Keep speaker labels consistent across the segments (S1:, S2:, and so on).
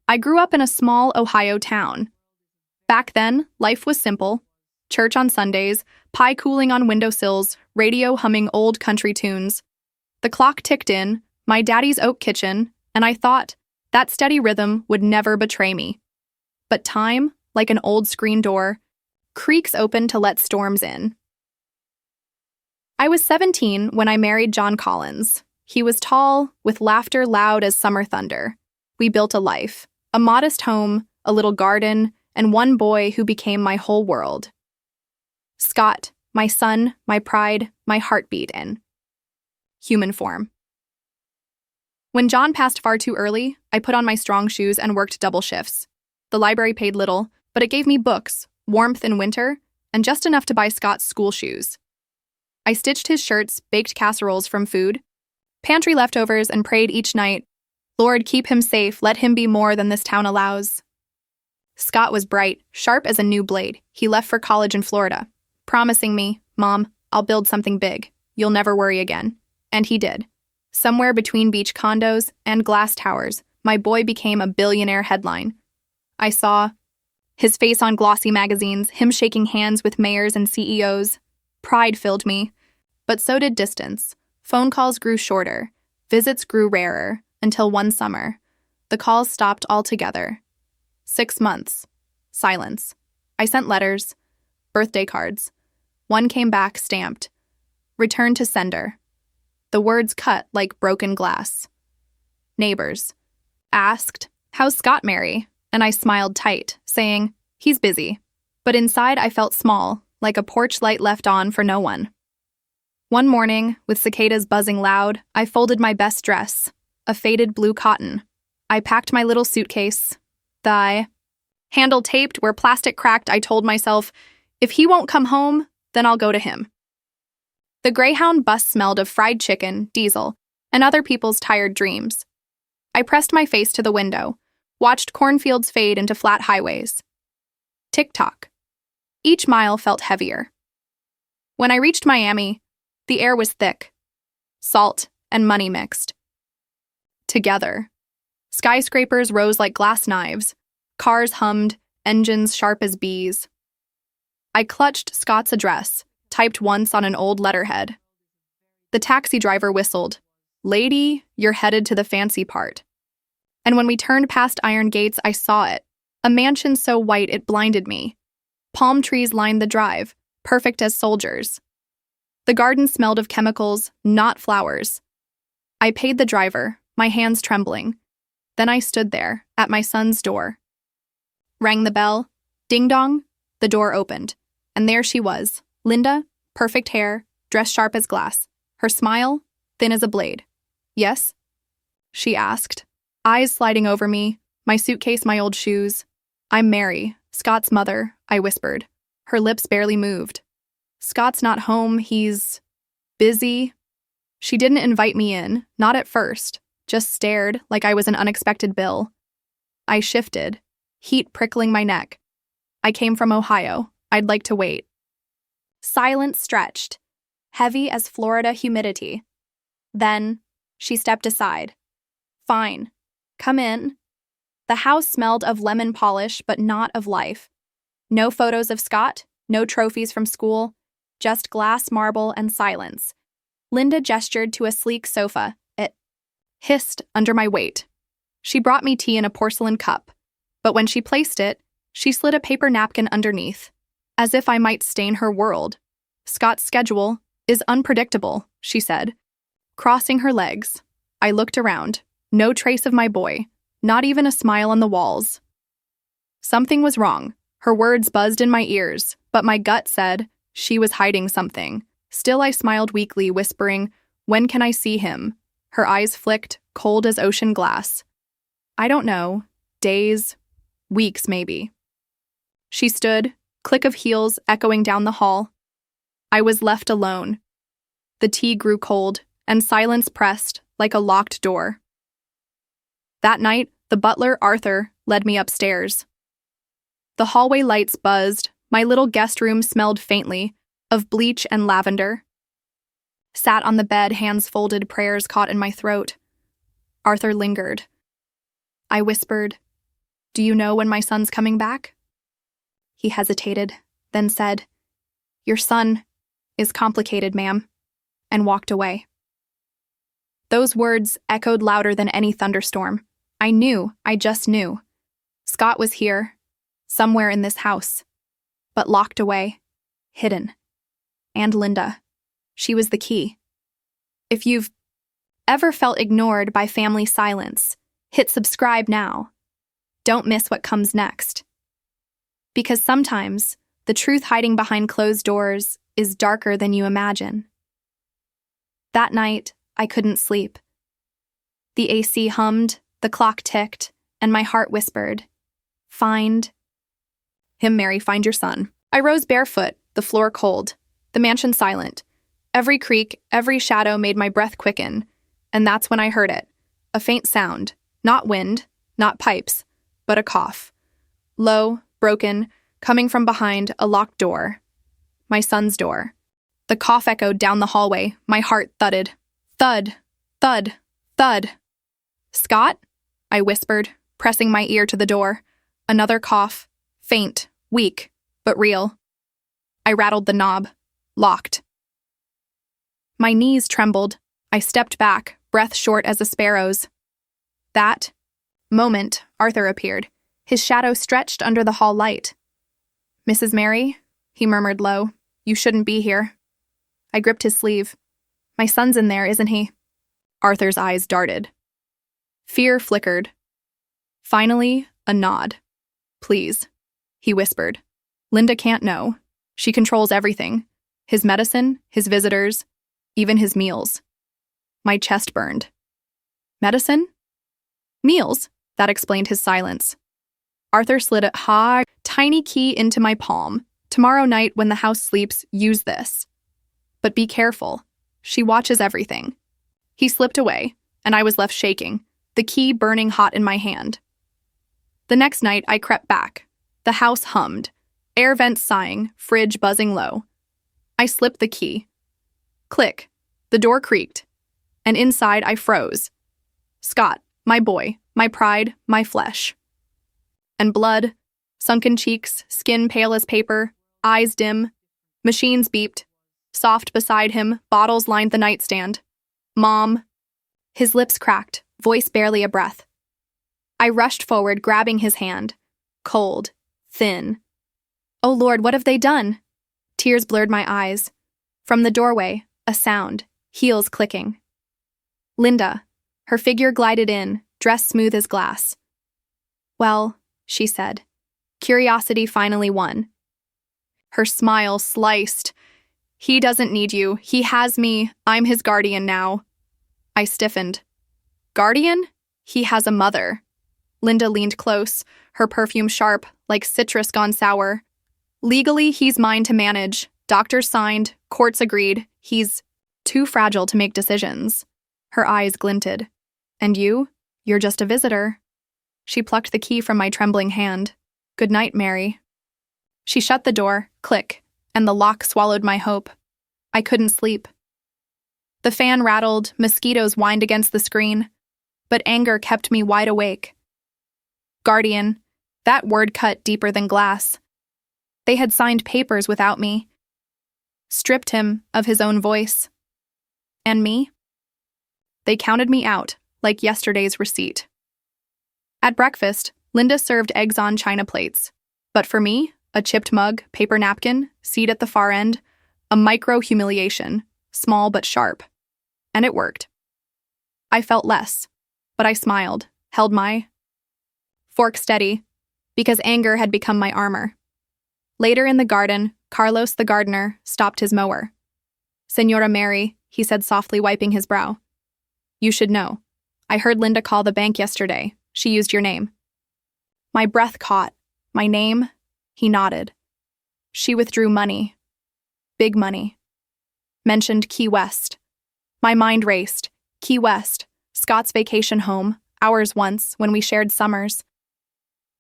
S1: I grew up in a small Ohio town. Back then, life was simple. Church on Sundays, pie cooling on windowsills, radio humming old country tunes. The clock ticked in, my daddy's oak kitchen, and I thought that steady rhythm would never betray me. But time, like an old screen door, creaks open to let storms in. I was 17 when I married John Collins. He was tall, with laughter loud as summer thunder. We built a life, a modest home, a little garden, and one boy who became my whole world. Scott, my son, my pride, my heartbeat in human form. When John passed far too early, I put on my strong shoes and worked double shifts. The library paid little, but it gave me books, warmth in winter, and just enough to buy Scott's school shoes. I stitched his shirts, baked casseroles from food, pantry leftovers, and prayed each night, "Lord, keep him safe, let him be more than this town allows." Scott was bright, sharp as a new blade. He left for college in Florida, promising me, "Mom, I'll build something big. You'll never worry again." And he did. Somewhere between beach condos and glass towers, my boy became a billionaire headline. I saw his face on glossy magazines, him shaking hands with mayors and CEOs. Pride filled me, but so did distance. Phone calls grew shorter, visits grew rarer, until one summer, the calls stopped altogether. 6 months. Silence. I sent letters, birthday cards. One came back stamped, "Return to sender." The words cut like broken glass. Neighbors asked, "How's Scott, Mary?" And I smiled tight, saying, "He's busy." But inside I felt small, like a porch light left on for no one. One morning, with cicadas buzzing loud, I folded my best dress, a faded blue cotton. I packed my little suitcase. The handle taped where plastic cracked, I told myself, if he won't come home, then I'll go to him. The Greyhound bus smelled of fried chicken, diesel, and other people's tired dreams. I pressed my face to the window, watched cornfields fade into flat highways. Tick-tock. Each mile felt heavier. When I reached Miami, the air was thick, salt and money mixed. Together. Skyscrapers rose like glass knives. Cars hummed, engines sharp as bees. I clutched Scott's address, typed once on an old letterhead. The taxi driver whistled, "Lady, you're headed to the fancy part." And when we turned past iron gates, I saw it. A mansion so white it blinded me. Palm trees lined the drive, perfect as soldiers. The garden smelled of chemicals, not flowers. I paid the driver, my hands trembling. Then I stood there, at my son's door. Rang the bell. Ding-dong. The door opened. And there she was, Linda, perfect hair, dressed sharp as glass. Her smile, thin as a blade. "Yes?" she asked, eyes sliding over me, my suitcase, my old shoes. "I'm Mary, Scott's mother," I whispered. Her lips barely moved. "Scott's not home, he's busy." She didn't invite me in, not at first, just stared like I was an unexpected bill. I shifted, heat prickling my neck. "I came from Ohio. I'd like to wait." Silence stretched, heavy as Florida humidity. Then, she stepped aside. "Fine. Come in." The house smelled of lemon polish, but not of life. No photos of Scott, no trophies from school, just glass, marble, and silence. Linda gestured to a sleek sofa. It hissed under my weight. She brought me tea in a porcelain cup, but when she placed it, she slid a paper napkin underneath, as if I might stain her world. "Scott's schedule is unpredictable," she said. Crossing her legs, I looked around. No trace of my boy, not even a smile on the walls. Something was wrong. Her words buzzed in my ears, but my gut said she was hiding something. Still, I smiled weakly, whispering, "When can I see him?" Her eyes flicked, cold as ocean glass. "I don't know. Days, weeks maybe." She stood, click of heels echoing down the hall. I was left alone. The tea grew cold, and silence pressed like a locked door. That night, the butler, Arthur, led me upstairs. The hallway lights buzzed, my little guest room smelled faintly, of bleach and lavender. Sat on the bed, hands folded, prayers caught in my throat. Arthur lingered. I whispered, Do you know when my son's coming back? He hesitated, then said, Your son is complicated, ma'am, and walked away. Those words echoed louder than any thunderstorm. I just knew. Scott was here, somewhere in this house, but locked away, hidden. And Linda. She was the key. If you've ever felt ignored by family silence, hit subscribe now. Don't miss what comes next. Because sometimes, the truth hiding behind closed doors is darker than you imagine. That night, I couldn't sleep. The AC hummed, the clock ticked, and my heart whispered, Find him, Mary, find your son. I rose barefoot, the floor cold, the mansion silent. Every creak, every shadow made my breath quicken, and that's when I heard it. A faint sound, not wind, not pipes, but a cough. Low, broken, coming from behind a locked door. My son's door. The cough echoed down the hallway. My heart thudded. Thud, thud, thud. Scott? I whispered, pressing my ear to the door. Another cough. Faint, weak, but real. I rattled the knob. Locked. My knees trembled. I stepped back, breath short as a sparrow's. That moment, Arthur appeared. His shadow stretched under the hall light. Mrs. Mary, he murmured low, you shouldn't be here. I gripped his sleeve. My son's in there, isn't he? Arthur's eyes darted. Fear flickered. Finally, a nod. Please, he whispered. Linda can't know. She controls everything. His medicine, his visitors, even his meals. My chest burned. Medicine? Meals? That explained his silence. Arthur slid a tiny key into my palm. Tomorrow night when the house sleeps, use this. But be careful. She watches everything. He slipped away, and I was left shaking, the key burning hot in my hand. The next night, I crept back. The house hummed, air vents sighing, fridge buzzing low. I slipped the key. Click. The door creaked, and inside I froze. Scott, my boy, my pride, my flesh. And blood, sunken cheeks, skin pale as paper, eyes dim. Machines beeped. Soft beside him, bottles lined the nightstand. Mom. His lips cracked, voice barely a breath. I rushed forward, grabbing his hand. Cold, thin. Oh Lord, what have they done? Tears blurred my eyes. From the doorway, a sound, heels clicking. Linda. Her figure glided in, dress smooth as glass. Well, she said. Curiosity finally won. Her smile sliced. He doesn't need you. He has me. I'm his guardian now. I stiffened. Guardian? He has a mother. Linda leaned close, her perfume sharp, like citrus gone sour. Legally, he's mine to manage. Doctors signed, courts agreed. He's too fragile to make decisions. Her eyes glinted. And you? You're just a visitor. She plucked the key from my trembling hand. Good night, Mary. She shut the door, click, and the lock swallowed my hope. I couldn't sleep. The fan rattled, mosquitoes whined against the screen, but anger kept me wide awake. Guardian, that word cut deeper than glass. They had signed papers without me, stripped him of his own voice. And me? They counted me out, like yesterday's receipt. At breakfast, Linda served eggs on china plates. But for me, a chipped mug, paper napkin, seat at the far end, a micro-humiliation, small but sharp. And it worked. I felt less, but I smiled, held my fork steady, because anger had become my armor. Later in the garden, Carlos the gardener stopped his mower. Senora Mary, he said softly, wiping his brow. You should know. I heard Linda call the bank yesterday. She used your name. My breath caught. My name? He nodded. She withdrew money. Big money. Mentioned Key West. My mind raced. Key West, Scott's vacation home, ours once, when we shared summers.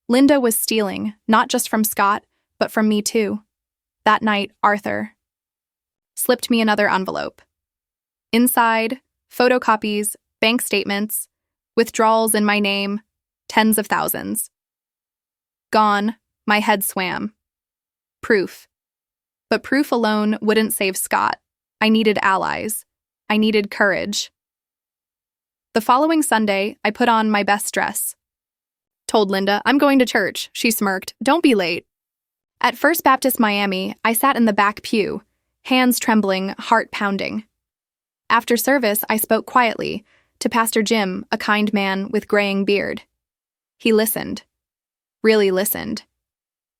S1: Linda was stealing, not just from Scott, but from me too. That night, Arthur slipped me another envelope. Inside, photocopies, bank statements, withdrawals in my name, tens of thousands. Gone. My head swam. Proof. But proof alone wouldn't save Scott. I needed allies. I needed courage. The following Sunday, I put on my best dress. Told Linda, I'm going to church. She smirked. Don't be late. At First Baptist Miami, I sat in the back pew, hands trembling, heart pounding. After service, I spoke quietly to Pastor Jim, a kind man with graying beard. He listened. Really listened.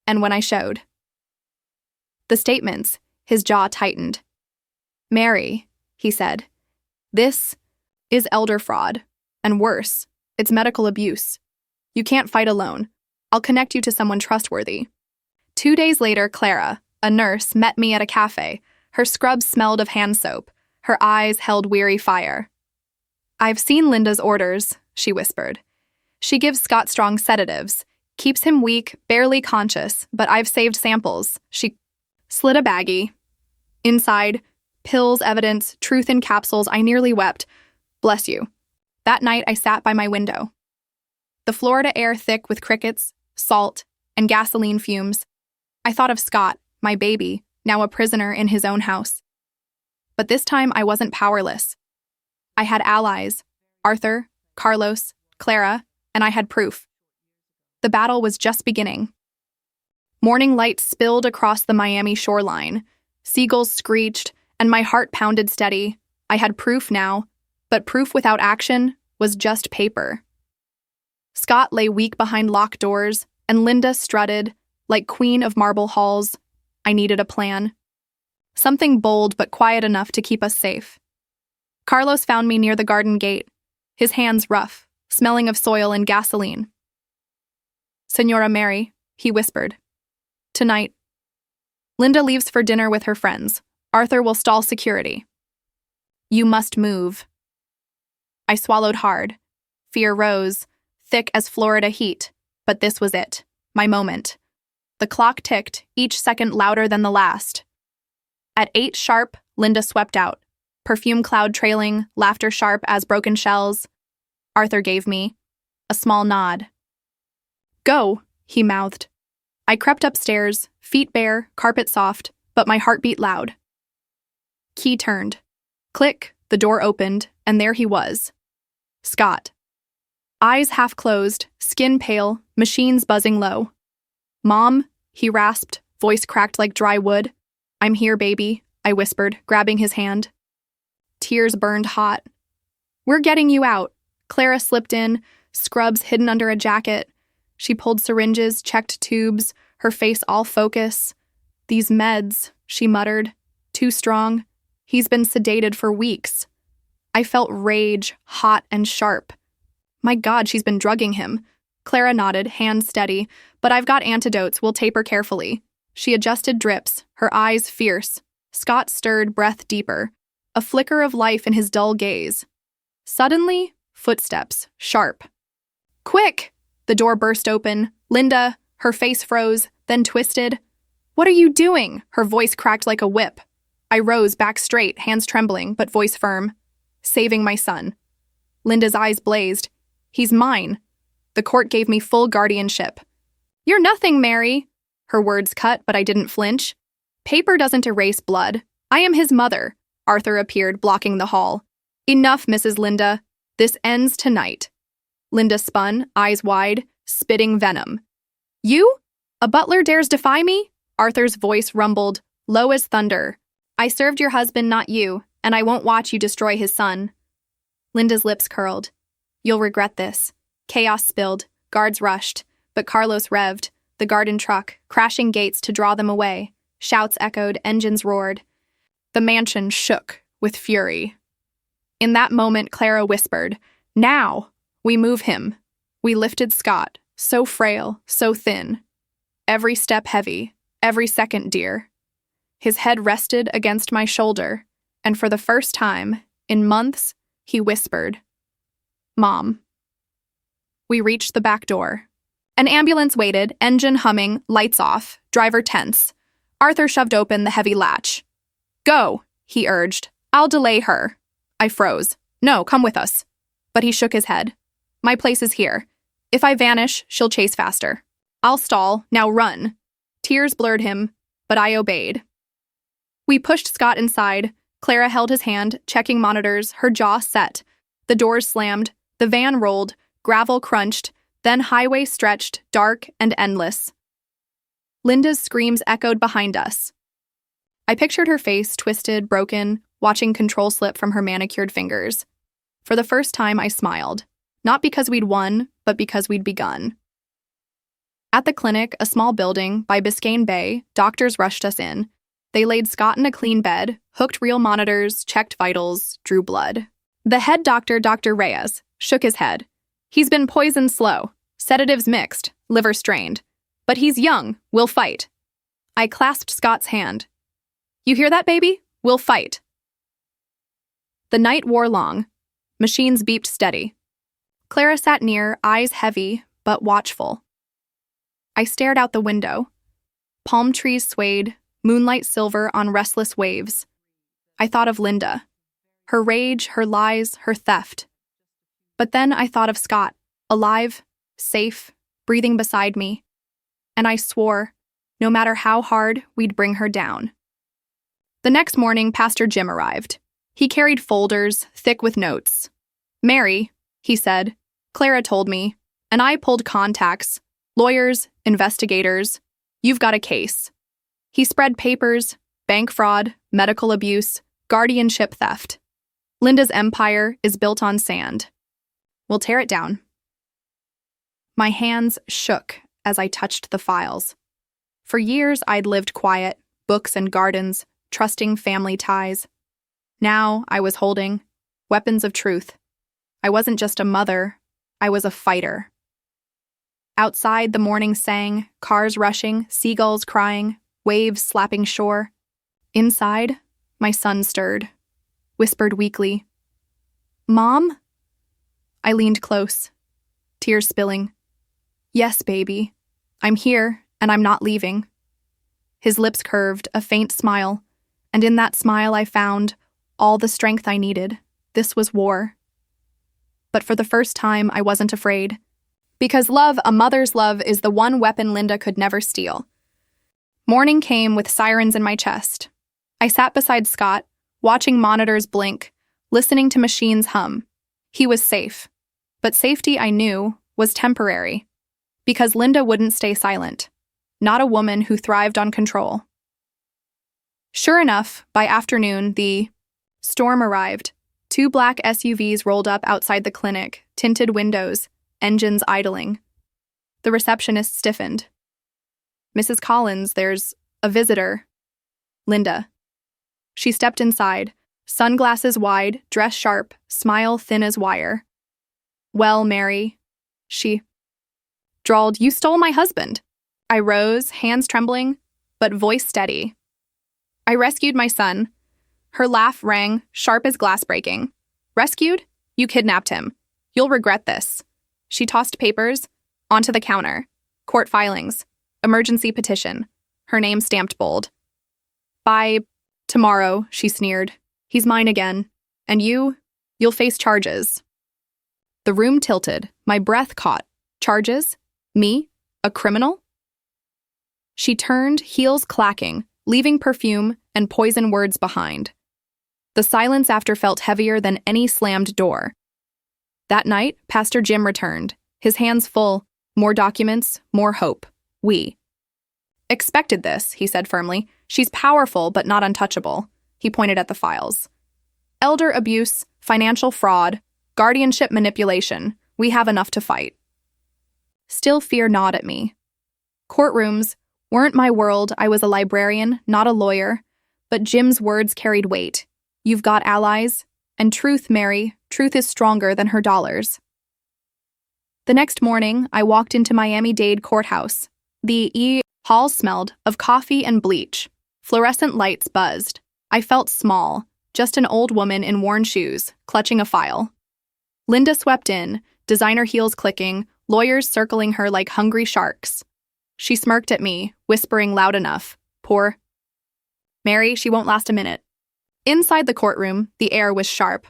S1: And when I showed the statements, his jaw tightened. Mary, he said, this is elder fraud. And worse, it's medical abuse. You can't fight alone. I'll connect you to someone trustworthy. 2 days later, Clara, a nurse, met me at a cafe. Her scrubs smelled of hand soap. Her eyes held weary fire. I've seen Linda's orders, she whispered. She gives Scott strong sedatives, keeps him weak, barely conscious, but I've saved samples. She slid a baggie. Inside, pills, evidence, truth in capsules. I nearly wept. Bless you. That night, I sat by my window. The Florida air thick with crickets, salt, and gasoline fumes. I thought of Scott, my baby, now a prisoner in his own house. But this time, I wasn't powerless. I had allies, Arthur, Carlos, Clara, and I had proof. The battle was just beginning. Morning light spilled across the Miami shoreline. Seagulls screeched, and my heart pounded steady. I had proof now, but proof without action was just paper. Scott lay weak behind locked doors, and Linda strutted, like queen of marble halls. I needed a plan. Something bold but quiet enough to keep us safe. Carlos found me near the garden gate, his hands rough, smelling of soil and gasoline. Senora Mary, he whispered. Tonight. Linda leaves for dinner with her friends. Arthur will stall security. You must move. I swallowed hard. Fear rose, thick as Florida heat, but this was it, my moment. The clock ticked, each second louder than the last. At 8 sharp, Linda swept out, perfume cloud trailing, laughter sharp as broken shells. Arthur gave me a small nod. Go, he mouthed. I crept upstairs, feet bare, carpet soft, but my heart beat loud. Key turned. Click, the door opened, and there he was. Scott. Eyes half closed, skin pale, machines buzzing low. Mom, he rasped, voice cracked like dry wood. I'm here, baby, I whispered, grabbing his hand. Tears burned hot. We're getting you out. Clara slipped in, scrubs hidden under a jacket. She pulled syringes, checked tubes, her face all focus. These meds, she muttered. Too strong. He's been sedated for weeks. I felt rage, hot and sharp. My God, she's been drugging him. Clara nodded, hand steady. But I've got antidotes, we'll taper carefully. She adjusted drips, her eyes fierce. Scott stirred, breath deeper. A flicker of life in his dull gaze. Suddenly, footsteps, sharp. Quick! The door burst open. Linda, her face froze, then twisted. What are you doing? Her voice cracked like a whip. I rose, back straight, hands trembling, but voice firm. Saving my son. Linda's eyes blazed. He's mine. The court gave me full guardianship. You're nothing, Mary. Her words cut, but I didn't flinch. Paper doesn't erase blood. I am his mother. Arthur appeared, blocking the hall. Enough, Mrs. Linda. This ends tonight. Linda spun, eyes wide, spitting venom. You? A butler dares defy me? Arthur's voice rumbled, low as thunder. I served your husband, not you, and I won't watch you destroy his son. Linda's lips curled. You'll regret this. Chaos spilled, guards rushed, but Carlos revved, the garden truck, crashing gates to draw them away. Shouts echoed, engines roared. The mansion shook with fury. In that moment, Clara whispered, Now! We move him. We lifted Scott, so frail, so thin. Every step heavy, every second dear. His head rested against my shoulder, and for the first time, in months, he whispered, Mom. We reached the back door. An ambulance waited, engine humming, lights off, driver tense. Arthur shoved open the heavy latch. Go, he urged. I'll delay her. I froze. No, come with us. But he shook his head. My place is here. If I vanish, she'll chase faster. I'll stall, now run. Tears blurred him, but I obeyed. We pushed Scott inside. Clara held his hand, checking monitors, her jaw set. The doors slammed, the van rolled, gravel crunched, then highway stretched, dark and endless. Linda's screams echoed behind us. I pictured her face, twisted, broken, watching control slip from her manicured fingers. For the first time, I smiled. Not because we'd won, but because we'd begun. At the clinic, a small building by Biscayne Bay, doctors rushed us in. They laid Scott in a clean bed, hooked real monitors, checked vitals, drew blood. The head doctor, Dr. Reyes, shook his head. He's been poisoned slow, sedatives mixed, liver strained. But he's young, we'll fight. I clasped Scott's hand. You hear that, baby? We'll fight. The night wore long. Machines beeped steady. Clara sat near, eyes heavy, but watchful. I stared out the window. Palm trees swayed, moonlight silver on restless waves. I thought of Linda. Her rage, her lies, her theft. But then I thought of Scott, alive, safe, breathing beside me. And I swore, no matter how hard, we'd bring her down. The next morning, Pastor Jim arrived. He carried folders, thick with notes. Mary, he said, Clara told me, and I pulled contacts, lawyers, investigators. You've got a case. He spread papers, bank fraud, medical abuse, guardianship theft. Linda's empire is built on sand. We'll tear it down. My hands shook as I touched the files. For years, I'd lived quiet, books and gardens, trusting family ties. Now I was holding weapons of truth. I wasn't just a mother, I was a fighter. Outside, the morning sang, cars rushing, seagulls crying, waves slapping shore. Inside, my son stirred, whispered weakly, Mom? I leaned close, tears spilling. Yes, baby. I'm here, and I'm not leaving. His lips curved, a faint smile, and in that smile I found all the strength I needed. This was war. But for the first time, I wasn't afraid. Because love, a mother's love, is the one weapon Linda could never steal. Morning came with sirens in my chest. I sat beside Scott, watching monitors blink, listening to machines hum. He was safe. But safety, I knew, was temporary. Because Linda wouldn't stay silent. Not a woman who thrived on control. Sure enough, by afternoon, the storm arrived. 2 black SUVs rolled up outside the clinic, tinted windows, engines idling. The receptionist stiffened. Mrs. Collins, there's a visitor. Linda. She stepped inside, sunglasses wide, dress sharp, smile thin as wire. Well, Mary, she drawled, you stole my husband. I rose, hands trembling, but voice steady. I rescued my son. Her laugh rang, sharp as glass breaking. Rescued? You kidnapped him. You'll regret this. She tossed papers onto the counter. Court filings. Emergency petition. Her name stamped bold. By tomorrow, she sneered. He's mine again. And you'll face charges. The room tilted. My breath caught. Charges? Me? A criminal? She turned, heels clacking, leaving perfume and poison words behind. The silence after felt heavier than any slammed door. That night, Pastor Jim returned, his hands full, more documents, more hope. We expected this, he said firmly. She's powerful, but not untouchable. He pointed at the files. Elder abuse, financial fraud, guardianship manipulation. We have enough to fight. Still fear gnawed at me. Courtrooms weren't my world. I was a librarian, not a lawyer. But Jim's words carried weight. You've got allies. And truth, Mary, truth is stronger than her dollars. The next morning, I walked into Miami-Dade courthouse. The hall smelled of coffee and bleach. Fluorescent lights buzzed. I felt small, just an old woman in worn shoes, clutching a file. Linda swept in, designer heels clicking, lawyers circling her like hungry sharks. She smirked at me, whispering loud enough. Poor Mary, she won't last a minute. Inside the courtroom, the air was sharp.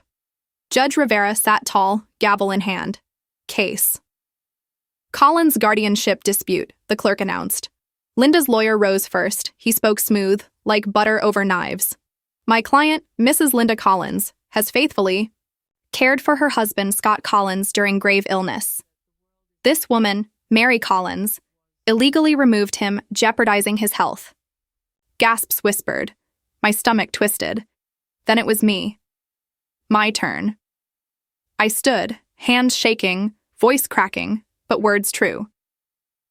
S1: Judge Rivera sat tall, gavel in hand. Case. Collins' guardianship dispute, the clerk announced. Linda's lawyer rose first. He spoke smooth, like butter over knives. My client, Mrs. Linda Collins, has faithfully cared for her husband, Scott Collins, during grave illness. This woman, Mary Collins, illegally removed him, jeopardizing his health. Gasps whispered. My stomach twisted. Then it was me. My turn. I stood, hands shaking, voice cracking, but words true.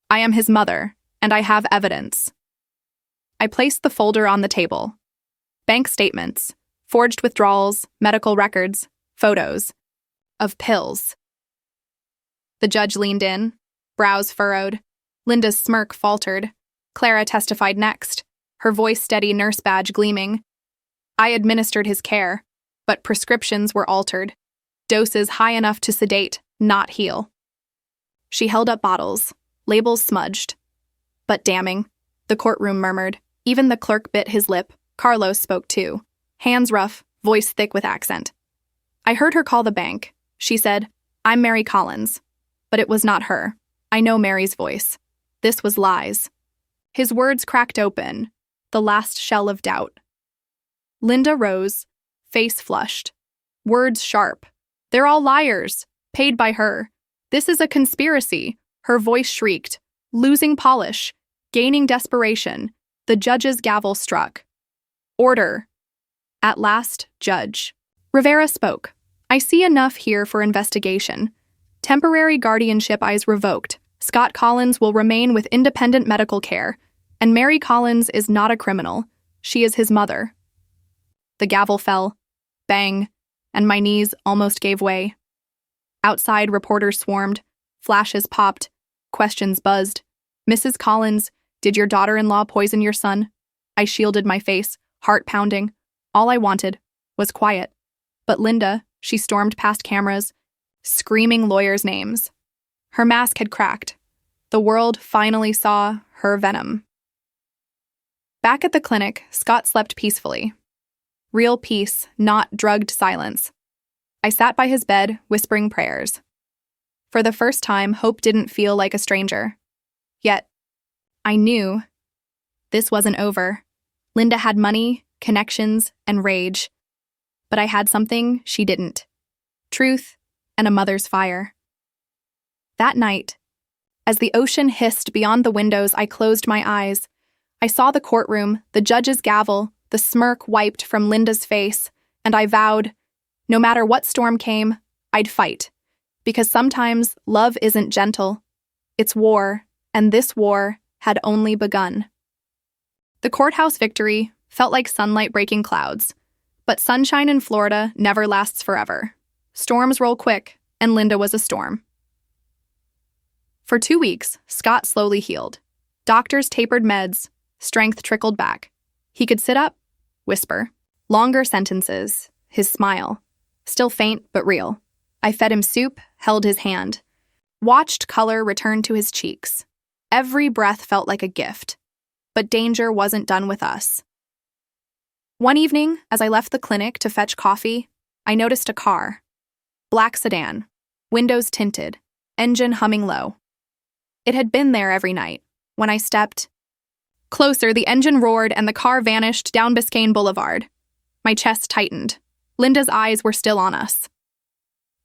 S1: I am his mother, and I have evidence. I placed the folder on the table. Bank statements, forged withdrawals, medical records, photos of pills. The judge leaned in, brows furrowed. Linda's smirk faltered. Clara testified next, her voice steady, nurse badge gleaming. I administered his care, but prescriptions were altered. Doses high enough to sedate, not heal. She held up bottles, labels smudged. But damning, the courtroom murmured. Even the clerk bit his lip. Carlos spoke too. Hands rough, voice thick with accent. I heard her call the bank. She said, I'm Mary Collins. But it was not her. I know Mary's voice. This was lies. His words cracked open, the last shell of doubt. Linda rose, face flushed. Words sharp. They're all liars, paid by her. This is a conspiracy. Her voice shrieked, losing polish, gaining desperation. The judge's gavel struck. Order. At last, Judge Rivera spoke. I see enough here for investigation. Temporary guardianship is revoked. Scott Collins will remain with independent medical care, and Mary Collins is not a criminal. She is his mother. The gavel fell. Bang. And my knees almost gave way. Outside, reporters swarmed. Flashes popped. Questions buzzed. Mrs. Collins, did your daughter-in-law poison your son? I shielded my face, heart pounding. All I wanted was quiet. But Linda, she stormed past cameras, screaming lawyers' names. Her mask had cracked. The world finally saw her venom. Back at the clinic, Scott slept peacefully. Real peace, not drugged silence. I sat by his bed, whispering prayers. For the first time, hope didn't feel like a stranger. Yet, I knew this wasn't over. Linda had money, connections, and rage. But I had something she didn't. Truth and a mother's fire. That night, as the ocean hissed beyond the windows, I closed my eyes. I saw the courtroom, the judge's gavel, the smirk wiped from Linda's face, and I vowed, no matter what storm came, I'd fight. Because sometimes love isn't gentle. It's war, and this war had only begun. The courthouse victory felt like sunlight breaking clouds. But sunshine in Florida never lasts forever. Storms roll quick, and Linda was a storm. For 2 weeks, Scott slowly healed. Doctors tapered meds, strength trickled back. He could sit up, whisper. Longer sentences, his smile. Still faint, but real. I fed him soup, held his hand. Watched color return to his cheeks. Every breath felt like a gift. But danger wasn't done with us. One evening, as I left the clinic to fetch coffee, I noticed a car. Black sedan, windows tinted, engine humming low. It had been there every night. When I stepped closer, the engine roared and the car vanished down Biscayne Boulevard. My chest tightened. Linda's eyes were still on us.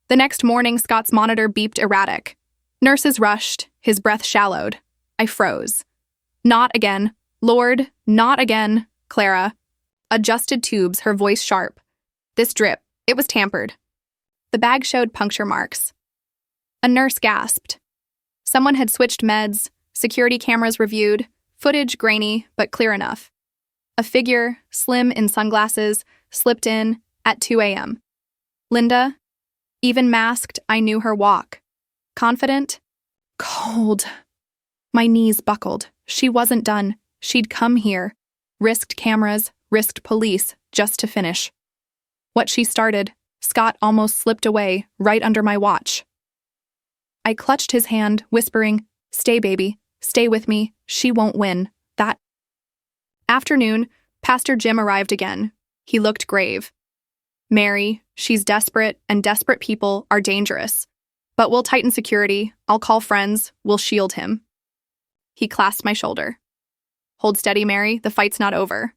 S1: The next morning, Scott's monitor beeped erratic. Nurses rushed, his breath shallowed. I froze. Not again. Lord, not again, Clara. Adjusted tubes, her voice sharp. This drip, it was tampered. The bag showed puncture marks. A nurse gasped. Someone had switched meds, security cameras reviewed, footage grainy but clear enough. A figure, slim in sunglasses, slipped in at 2 a.m. Linda, even masked, I knew her walk. Confident, cold. My knees buckled. She wasn't done. She'd come here, risked cameras, risked police, just to finish. What she started, Scott almost slipped away, right under my watch. I clutched his hand, whispering, "Stay, baby, stay with me, she won't win." That afternoon, Pastor Jim arrived again. He looked grave. "Mary, she's desperate, and desperate people are dangerous. But we'll tighten security, I'll call friends, we'll shield him." He clasped my shoulder. Hold steady, Mary. The fight's not over.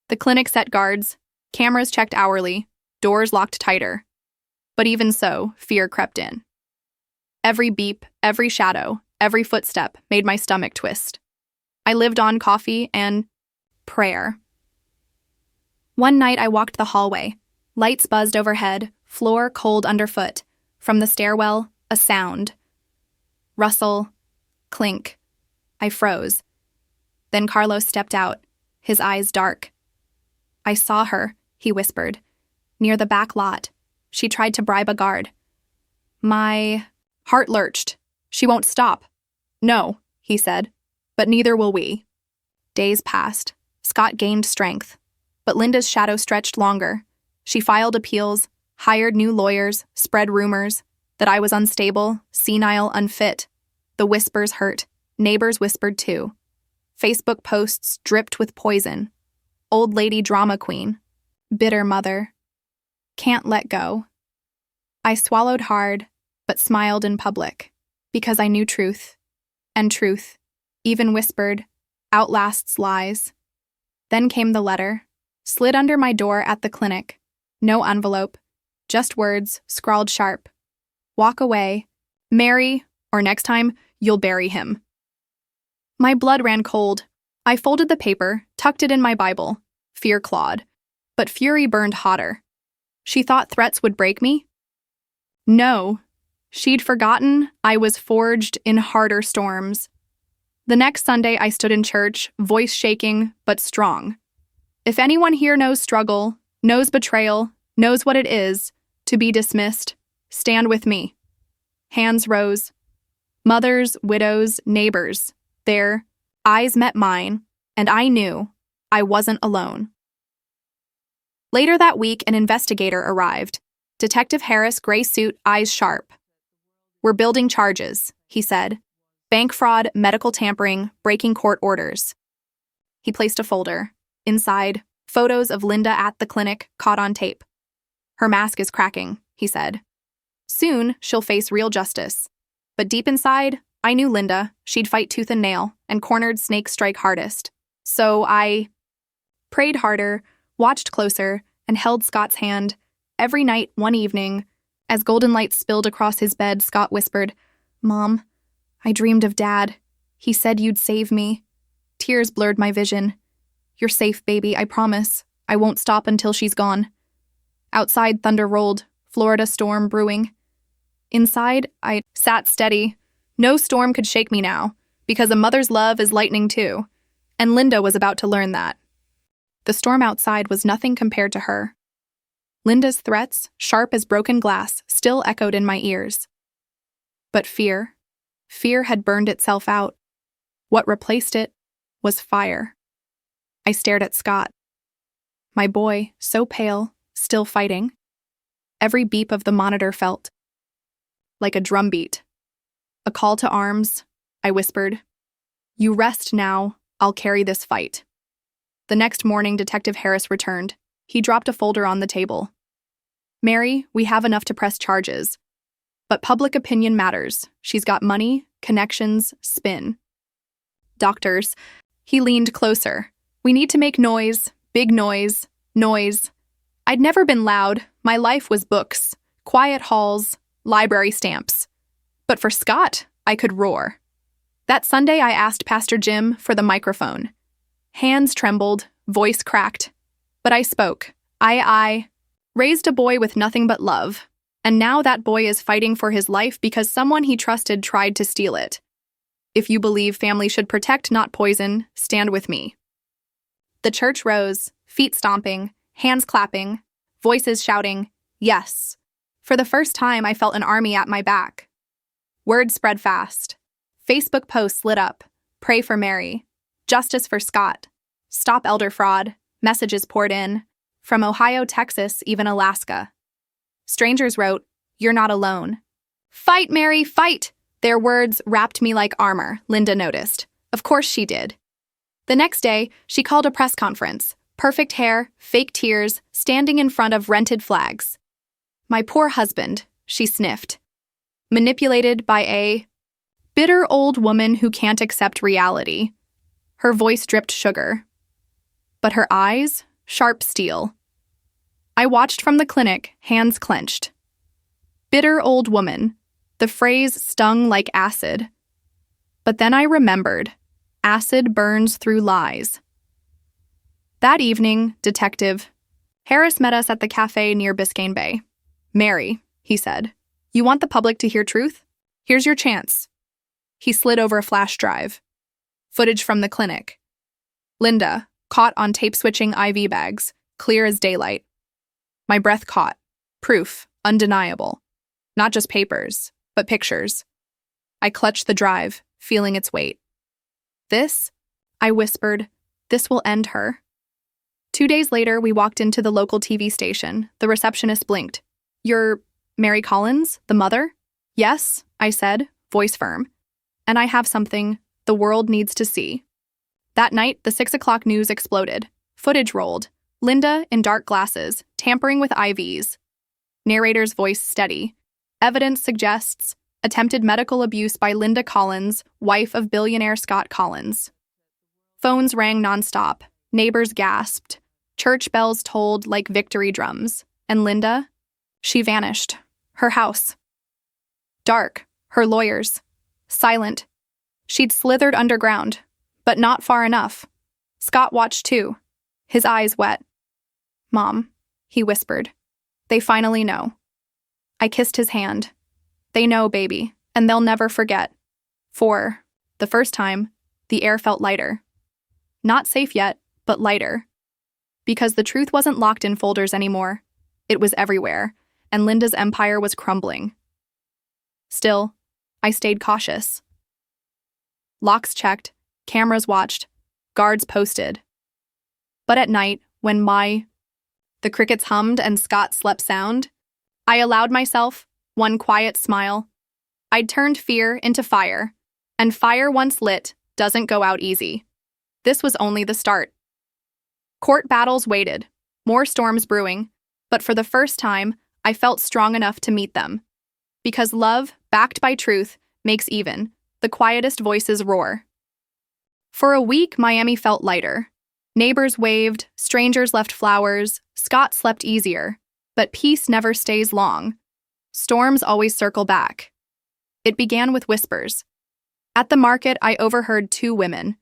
S1: The clinic set guards, cameras checked hourly, doors locked tighter. But even so, fear crept in. Every beep, every shadow, every footstep made my stomach twist. I lived on coffee and prayer. One night I walked the hallway. Lights buzzed overhead, floor cold underfoot. From the stairwell, a sound. Rustle, clink. I froze. Then Carlos stepped out, his eyes dark. I saw her, he whispered. Near the back lot. She tried to bribe a guard. My heart lurched. She won't stop. No, he said, but neither will we. Days passed. Scott gained strength. But Linda's shadow stretched longer. She filed appeals, hired new lawyers, spread rumors that I was unstable, senile, unfit. The whispers hurt. Neighbors whispered too. Facebook posts dripped with poison. Old lady drama queen. Bitter mother. Can't let go. I swallowed hard, but smiled in public, because I knew truth. And truth, even whispered, outlasts lies. Then came the letter, slid under my door at the clinic. No envelope, just words, scrawled sharp. Walk away. Mary, or next time, you'll bury him. My blood ran cold. I folded the paper, tucked it in my Bible. Fear clawed. But fury burned hotter. She thought threats would break me? No. She'd forgotten I was forged in harder storms. The next Sunday I stood in church, voice shaking, but strong. If anyone here knows struggle, knows betrayal, knows what it is to be dismissed, stand with me. Hands rose. Mothers, widows, neighbors. Their eyes met mine, and I knew I wasn't alone. Later that week, an investigator arrived. Detective Harris, gray suit, eyes sharp. We're building charges, he said. Bank fraud, medical tampering, breaking court orders. He placed a folder. Inside, photos of Linda at the clinic, caught on tape. Her mask is cracking, he said. Soon, she'll face real justice. But deep inside, I knew Linda. She'd fight tooth and nail, and cornered snakes strike hardest. So I prayed harder, watched closer, and held Scott's hand. Every night, one evening, as golden light spilled across his bed, Scott whispered, Mom, I dreamed of Dad. He said you'd save me. Tears blurred my vision. You're safe, baby, I promise. I won't stop until she's gone. Outside, thunder rolled, Florida storm brewing. Inside, I sat steady. No storm could shake me now, because a mother's love is lightning too. And Linda was about to learn that. The storm outside was nothing compared to her. Linda's threats, sharp as broken glass, still echoed in my ears. But fear had burned itself out. What replaced it was fire. I stared at Scott. My boy, so pale, still fighting. Every beep of the monitor felt like a drumbeat. A call to arms, I whispered. You rest now, I'll carry this fight. The next morning, Detective Harris returned. He dropped a folder on the table. Mary, we have enough to press charges. But public opinion matters. She's got money, connections, spin. Doctors. He leaned closer. We need to make noise, big noise, noise. I'd never been loud. My life was books, quiet halls, library stamps. But for Scott, I could roar. That Sunday, I asked Pastor Jim for the microphone. Hands trembled, voice cracked. But I spoke. I raised a boy with nothing but love. And now that boy is fighting for his life because someone he trusted tried to steal it. If you believe family should protect, not poison, stand with me. The church rose, feet stomping, hands clapping, voices shouting, yes. For the first time, I felt an army at my back. Word spread fast. Facebook posts lit up. Pray for Mary. Justice for Scott. Stop elder fraud. Messages poured in. From Ohio, Texas, even Alaska. Strangers wrote, you're not alone. Fight, Mary, fight! Their words wrapped me like armor, Linda noticed. Of course she did. The next day, she called a press conference. Perfect hair, fake tears, standing in front of rented flags. " 'My poor husband,' she sniffed. 'Manipulated by a Bitter old woman who can't accept reality. Her voice dripped sugar. But her eyes, sharp steel. I watched from the clinic, hands clenched. Bitter old woman. The phrase stung like acid. But then I remembered. Acid burns through lies. That evening, Detective Harris met us at the cafe near Biscayne Bay. "Mary," he said, "you want the public to hear truth? Here's your chance." He slid over a flash drive. Footage from the clinic. Linda, caught on tape-switching IV bags, clear as daylight. My breath caught. Proof, undeniable. Not just papers, but pictures. I clutched the drive, feeling its weight. "This," I whispered, "this will end her." 2 days later, we walked into the local TV station. The receptionist blinked. "You're Mary Collins, the mother?" "Yes," I said, voice firm. "And I have something the world needs to see." That night, the 6 o'clock news exploded. Footage rolled. Linda in dark glasses, tampering with IVs. Narrator's voice steady. Evidence suggests attempted medical abuse by Linda Collins, wife of billionaire Scott Collins. Phones rang nonstop. Neighbors gasped. Church bells tolled like victory drums. And Linda? She vanished. Her house. Dark. Her lawyers. Silent. She'd slithered underground, but not far enough. Scott watched too, his eyes wet. "Mom," he whispered. "They finally know." I kissed his hand. "They know, baby, and they'll never forget." For the first time, the air felt lighter. Not safe yet, but lighter. Because the truth wasn't locked in folders anymore. It was everywhere, and Linda's empire was crumbling. Still, I stayed cautious. Locks checked, cameras watched, guards posted. But at night, when the crickets hummed and Scott slept sound, I allowed myself one quiet smile. I'd turned fear into fire, and fire once lit doesn't go out easy. This was only the start. Court battles waited, more storms brewing, but for the first time, I felt strong enough to meet them. Because love, backed by truth, makes even the quietest voices roar. For a week, Miami felt lighter. Neighbors waved, strangers left flowers, Scott slept easier. But peace never stays long. Storms always circle back. It began with whispers. At the market, I overheard 2 women.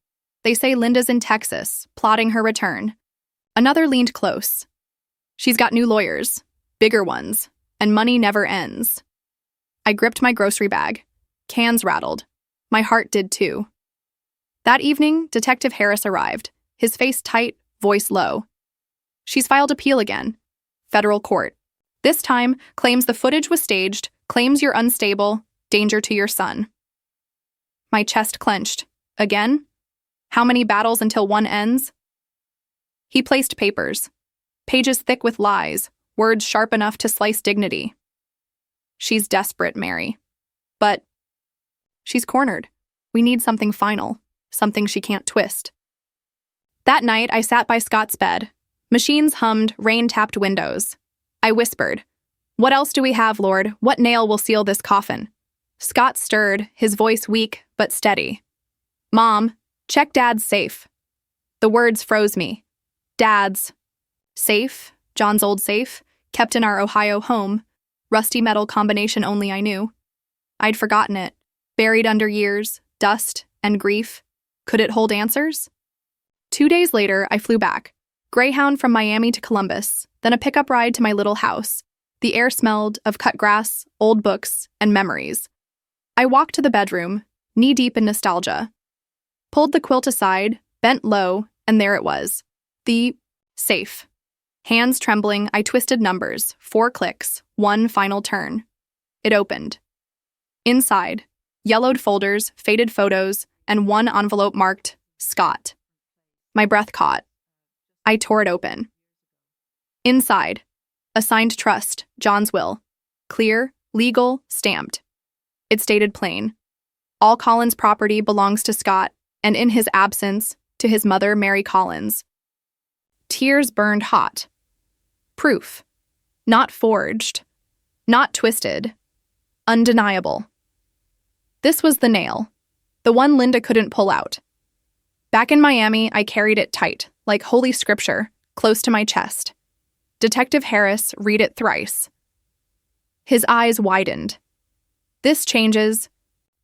S1: They say Linda's in Texas, plotting her return. Another leaned close. "She's got new lawyers, bigger ones, and money never ends." I gripped my grocery bag. Cans rattled. My heart did too. That evening, Detective Harris arrived, his face tight, voice low. "She's filed appeal again. Federal court. This time, claims the footage was staged, claims you're unstable, danger to your son." My chest clenched. Again? How many battles until one ends? He placed papers. Pages thick with lies, words sharp enough to slice dignity. "She's desperate, Mary. But she's cornered. We need something final, something she can't twist." That night, I sat by Scott's bed. Machines hummed, rain tapped windows. I whispered, "What else do we have, Lord? What nail will seal this coffin?" Scott stirred, his voice weak but steady. "Mom, check Dad's safe." The words froze me. Dad's safe, John's old safe, kept in our Ohio home, rusty metal combination only I knew. I'd forgotten it, buried under years, dust, and grief. Could it hold answers? 2 days later, I flew back. Greyhound from Miami to Columbus, then a pickup ride to my little house. The air smelled of cut grass, old books, and memories. I walked to the bedroom, knee-deep in nostalgia. Pulled the quilt aside, bent low, and there it was. The safe. Hands trembling, I twisted numbers, 4 clicks, 1 final turn. It opened. Inside, yellowed folders, faded photos, and 1 envelope marked Scott. My breath caught. I tore it open. Inside, assigned trust, John's will. Clear, legal, stamped. It stated plain. All Collins property belongs to Scott, and in his absence, to his mother, Mary Collins. Tears burned hot. Proof. Not forged. Not twisted. Undeniable. This was the nail, the one Linda couldn't pull out. Back in Miami, I carried it tight, like holy scripture, close to my chest. Detective Harris read it thrice. His eyes widened. This changes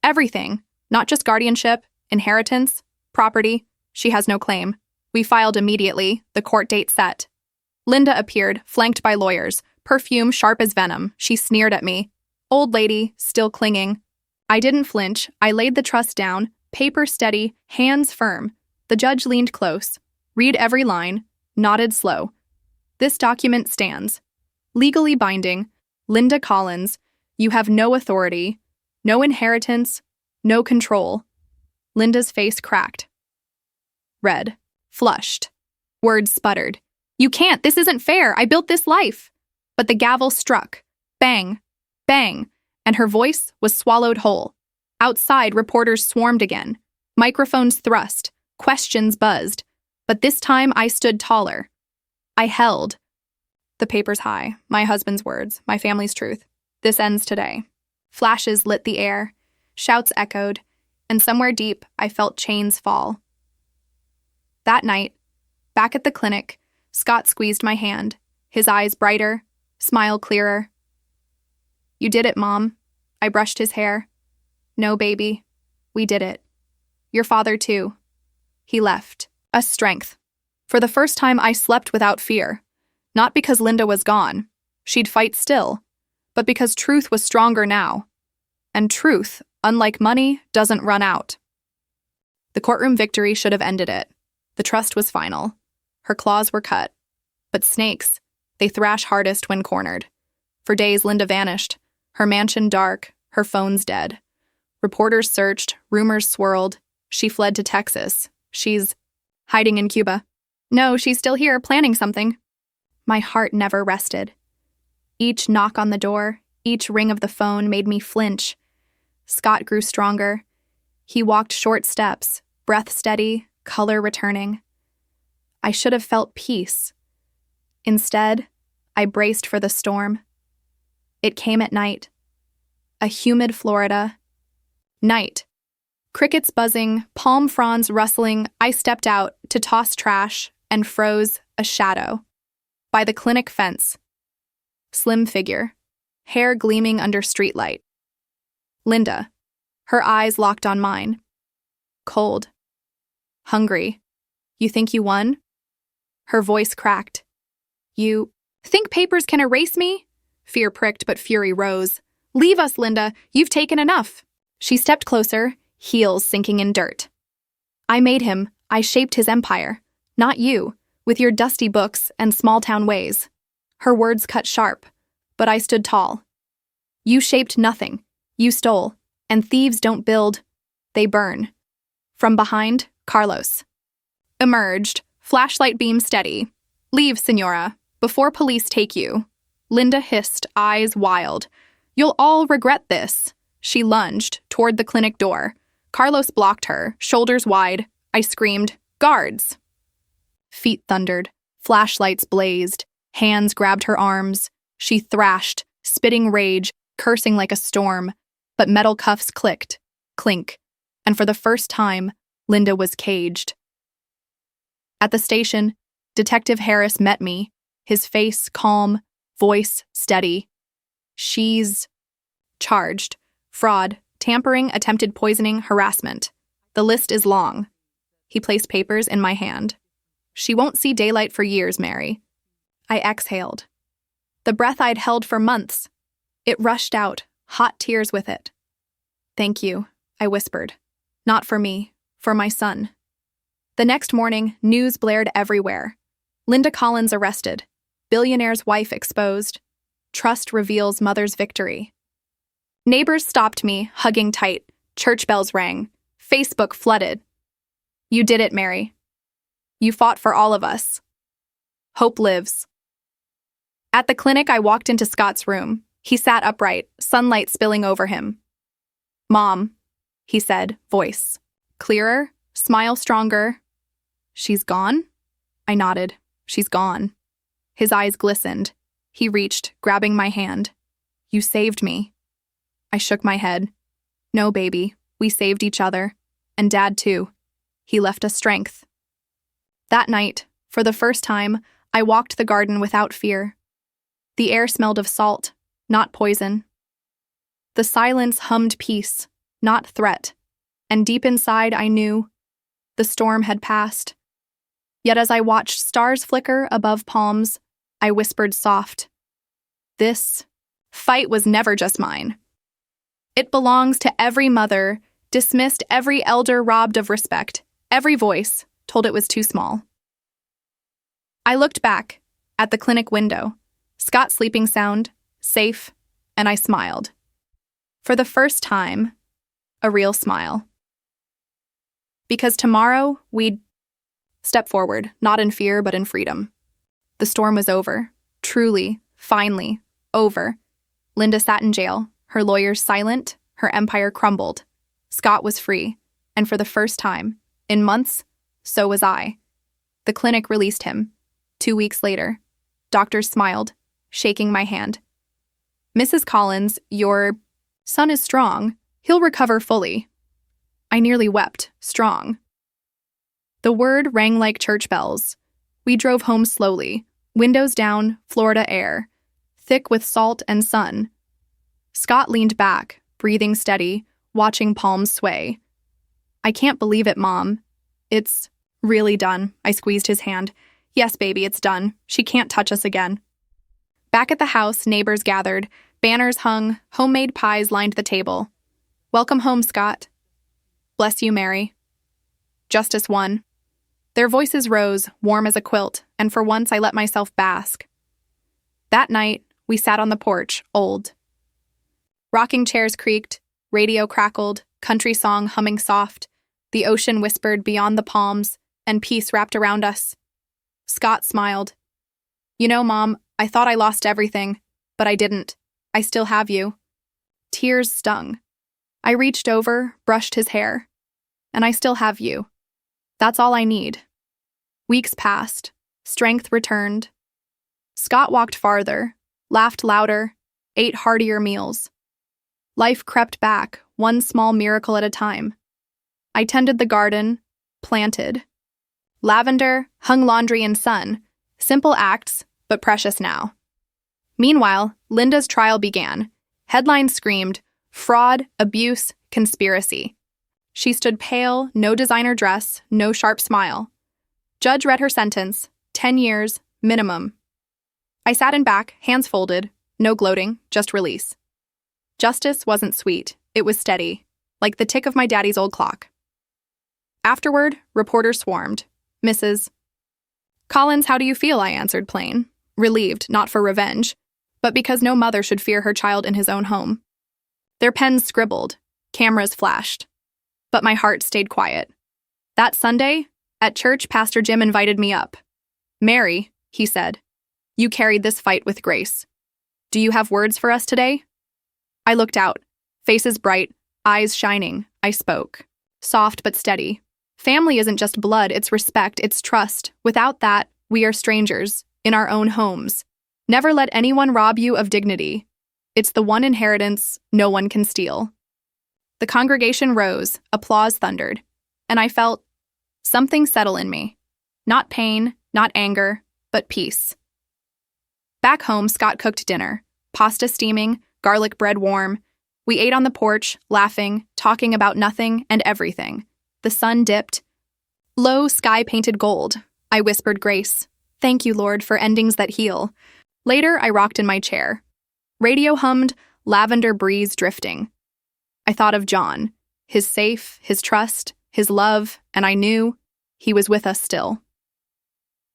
S1: everything, not just guardianship, inheritance, property. She has no claim. We filed immediately, the court date set. Linda appeared, flanked by lawyers, perfume sharp as venom. She sneered at me. Old lady, still clinging. I didn't flinch. I laid the trust down, paper steady, hands firm. The judge leaned close, read every line, nodded slow. This document stands. Legally binding. Linda Collins, you have no authority, no inheritance, no control. Linda's face cracked. Red. Flushed. Words sputtered. You can't, this isn't fair, I built this life. But the gavel struck. Bang. Bang. And her voice was swallowed whole. Outside, reporters swarmed again. Microphones thrust. Questions buzzed. But this time I stood taller. I held. The paper's high. My husband's words. My family's truth. This ends today. Flashes lit the air. Shouts echoed. And somewhere deep, I felt chains fall. That night, back at the clinic, Scott squeezed my hand, his eyes brighter, smile clearer. You did it, Mom. I brushed his hair. No, baby. We did it. Your father, too. He left. A strength. For the first time, I slept without fear. Not because Linda was gone. She'd fight still. But because truth was stronger now. And truth, unlike money, doesn't run out. The courtroom victory should have ended it. The trust was final. Her claws were cut. But snakes, they thrash hardest when cornered. For days, Linda vanished. Her mansion dark, her phone's dead. Reporters searched, rumors swirled. She fled to Texas. She's hiding in Cuba. No, she's still here, planning something. My heart never rested. Each knock on the door, each ring of the phone made me flinch. Scott grew stronger. He walked short steps, breath steady, color returning. I should have felt peace. Instead, I braced for the storm. It came at night. A humid Florida. Night. Crickets buzzing, palm fronds rustling, I stepped out to toss trash and froze a shadow. By the clinic fence. Slim figure. Hair gleaming under streetlight. Linda. Her eyes locked on mine. Cold. Hungry. You think you won? Her voice cracked. You think papers can erase me? Fear pricked, but fury rose. Leave us, Linda. You've taken enough. She stepped closer, heels sinking in dirt. I made him. I shaped his empire. Not you, with your dusty books and small-town ways. Her words cut sharp, but I stood tall. You shaped nothing. You stole. And thieves don't build. They burn. From behind, Carlos. Emerged, flashlight beam steady. Leave, Senora, before police take you. Linda hissed, eyes wild. You'll all regret this. She lunged toward the clinic door. Carlos blocked her, shoulders wide. I screamed, guards. Feet thundered. Flashlights blazed. Hands grabbed her arms. She thrashed, spitting rage, cursing like a storm. But metal cuffs clicked, clink. And for the first time, Linda was caged. At the station, Detective Harris met me, his face calm, voice steady. She's charged. Fraud, tampering, attempted poisoning, harassment. The list is long. He placed papers in my hand. She won't see daylight for years, Mary. I exhaled. The breath I'd held for months. It rushed out, hot tears with it. Thank you, I whispered. Not for me, for my son. The next morning, news blared everywhere. Linda Collins arrested. Billionaire's wife exposed. Trust reveals mother's victory. Neighbors stopped me, hugging tight. Church bells rang. Facebook flooded. You did it, Mary. You fought for all of us. Hope lives. At the clinic, I walked into Scott's room. He sat upright, sunlight spilling over him. Mom, he said, voice clearer, smile stronger. She's gone? I nodded. She's gone. His eyes glistened. He reached, grabbing my hand. You saved me. I shook my head. No, baby, we saved each other. And Dad, too. He left us strength. That night, for the first time, I walked the garden without fear. The air smelled of salt, not poison. The silence hummed peace, not threat. And deep inside, I knew the storm had passed. Yet as I watched stars flicker above palms, I whispered soft, "This fight was never just mine. It belongs to every mother, dismissed every elder robbed of respect, every voice told it was too small." I looked back at the clinic window, Scott sleeping sound, safe, and I smiled. For the first time, a real smile. Because tomorrow, we'd step forward, not in fear, but in freedom. The storm was over. Truly, finally, over. Linda sat in jail, her lawyers silent, her empire crumbled. Scott was free, and for the first time, in months, so was I. The clinic released him. 2 weeks later, doctors smiled, shaking my hand. "Mrs. Collins, your son is strong. He'll recover fully." I nearly wept, strong. The word rang like church bells. We drove home slowly, windows down, Florida air, thick with salt and sun. Scott leaned back, breathing steady, watching palms sway. "I can't believe it, Mom. It's really done." I squeezed his hand. "Yes, baby, it's done. She can't touch us again." Back at the house, neighbors gathered. Banners hung, homemade pies lined the table. "Welcome home, Scott." "Bless you, Mary." Justice won. Their voices rose, warm as a quilt, and for once I let myself bask. That night, we sat on the porch, old. Rocking chairs creaked, radio crackled, country song humming soft. The ocean whispered beyond the palms, and peace wrapped around us. Scott smiled. "You know, Mom, I thought I lost everything, but I didn't. I still have you." Tears stung. I reached over, brushed his hair. "And I still have you. That's all I need." Weeks passed. Strength returned. Scott walked farther, laughed louder, ate heartier meals. Life crept back, one small miracle at a time. I tended the garden, planted. Lavender, hung laundry in sun. Simple acts, but precious now. Meanwhile, Linda's trial began. Headlines screamed, fraud, abuse, conspiracy. She stood pale, no designer dress, no sharp smile. Judge read her sentence, 10 years, minimum. I sat in back, hands folded, no gloating, just release. Justice wasn't sweet, it was steady, like the tick of my daddy's old clock. Afterward, reporters swarmed. "Mrs. Collins, how do you feel?" I answered plain, relieved, not for revenge, but because no mother should fear her child in his own home. Their pens scribbled, cameras flashed, but my heart stayed quiet. That Sunday, at church, Pastor Jim invited me up. "Mary," he said, "you carried this fight with grace. Do you have words for us today?" I looked out, faces bright, eyes shining. I spoke, soft but steady. "Family isn't just blood, it's respect, it's trust. Without that, we are strangers, in our own homes. Never let anyone rob you of dignity. It's the one inheritance no one can steal." The congregation rose, applause thundered, and I felt something settle in me. Not pain, not anger, but peace. Back home, Scott cooked dinner, pasta steaming, garlic bread warm. We ate on the porch, laughing, talking about nothing and everything. The sun dipped. Low sky painted gold. I whispered grace. "Thank you, Lord, for endings that heal." Later, I rocked in my chair. Radio hummed, lavender breeze drifting. I thought of John, his safe, his trust, his love, and I knew he was with us still.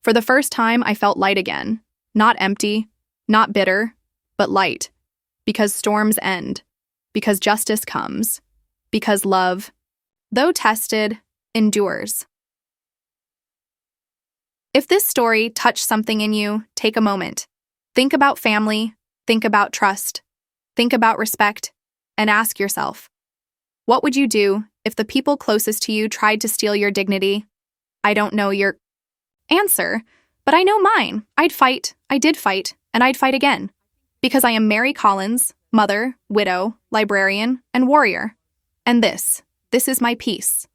S1: For the first time, I felt light again. Not empty, not bitter, but light. Because storms end. Because justice comes. Because love, though tested, endures. If this story touched something in you, take a moment. Think about family, think about trust, think about respect, and ask yourself, what would you do if the people closest to you tried to steal your dignity? I don't know your answer, but I know mine. I'd fight, I did fight, and I'd fight again. Because I am Mary Collins, mother, widow, librarian, and warrior. And this is my piece.